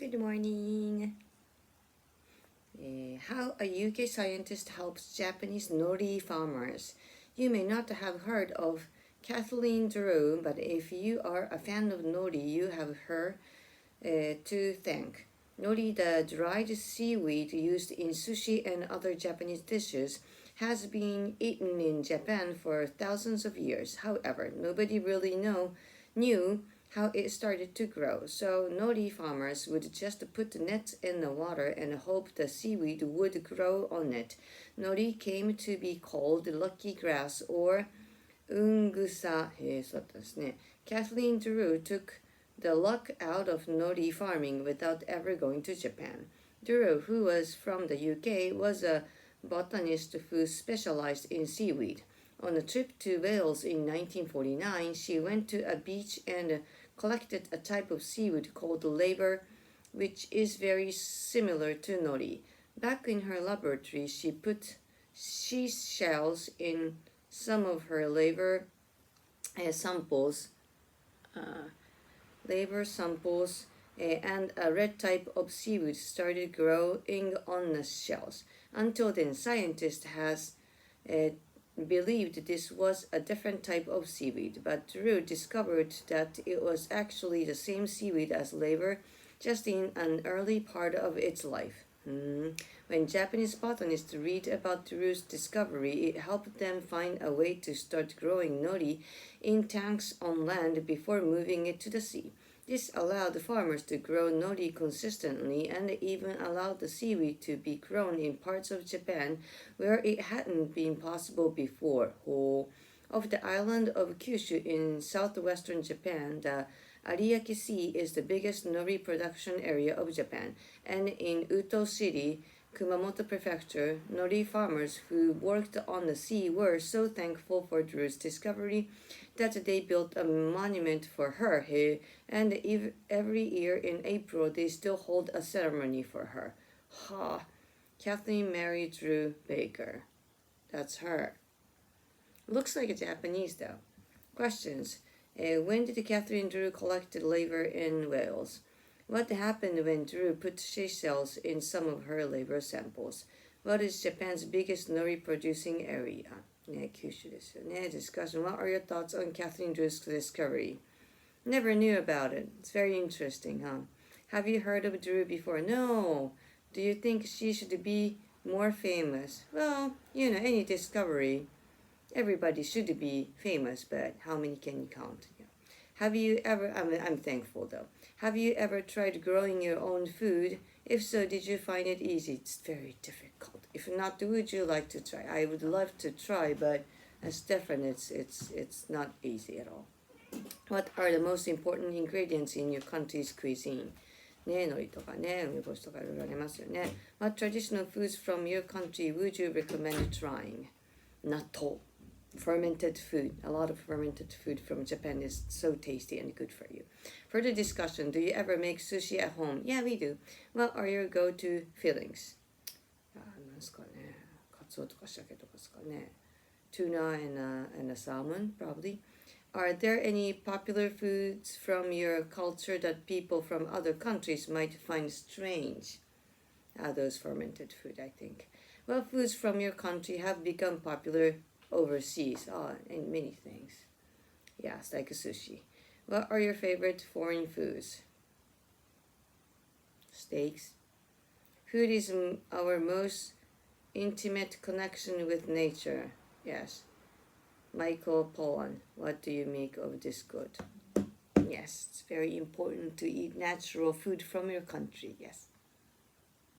Good morning. How a UK scientist helps Japanese nori farmers. You may not have heard of Kathleen Drew, but if you are a fan of nori, you have her to thank. Nori, the dried seaweed used in sushi and other Japanese dishes, has been eaten in Japan for thousands of years. However, nobody really knew how it started to grow. So nori farmers would just put the nets in the water and hope the seaweed would grow on it. Nori came to be called lucky grass or ungusa. Kathleen Drew took the luck out of nori farming without ever going to Japan. Drew, who was from the UK, was a botanist who specialized in seaweed. On a trip to Wales in 1949, she went to a beach and collected a type of seaweed called laver, which is very similar to nori. Back in her laboratory, she put seashells in some of her laver samples, and a red type of seaweed started growing on the shells. Until then, scientists has believed this was a different type of seaweed, but Drew discovered that it was actually the same seaweed as laver, just in an early part of its life. When Japanese botanists read about Drew's discovery, it helped them find a way to start growing nori in tanks on land before moving it to the sea. This allowed farmers to grow nori consistently and even allowed the seaweed to be grown in parts of Japan where it hadn't been possible before. Of the island of Kyushu in southwestern Japan, the Ariake Sea is the biggest nori production area of Japan, and in Uto City, Kumamoto Prefecture, nori farmers who worked on the sea were so thankful for Drew's discovery that they built a monument for her, and every year in April they still hold a ceremony for her. Kathleen Mary Drew Baker. That's her. Looks like a Japanese though. Questions. When did Catherine Drew collect the laver in Wales? What happened when Drew put seashells in some of her laver samples? What is Japan's biggest nori producing area? ね、九州ですよね。Discussion. What are your thoughts on Catherine Drew's discovery? Never knew about it. It's very interesting, huh? Have you heard of Drew before? No. Do you think she should be more famous? Well, any discovery, everybody should be famous, but how many can you count? Have you ever, I'm thankful though, have you ever tried growing your own food? If so, did you find it easy? It's very difficult. If not, would you like to try? I would love to try, but it's different. It's not easy at all. What are the most important ingredients in your country's cuisine? ね、海苔とかね、梅干しとかいろいろありますよね。What traditional foods from your country would you recommend trying? 納豆. Fermented food. A lot of fermented food from Japan is so tasty and good for you. Further discussion. Do you ever make sushi at home? Yeah, we do. What are your go-to fillings? なんですかね。カツオとか鮭とかですかね。Tuna and a salmon, probably. Are there any popular foods from your culture that people from other countries might find strange? Those fermented food, I think. Well, foods from your country have become popular overseas, and many things. Yes, like sushi. What are your favorite foreign foods? Steaks. Food is our most intimate connection with nature. Yes. Michael Pollan, what do you make of this good? Yes, it's very important to eat natural food from your country. Yes.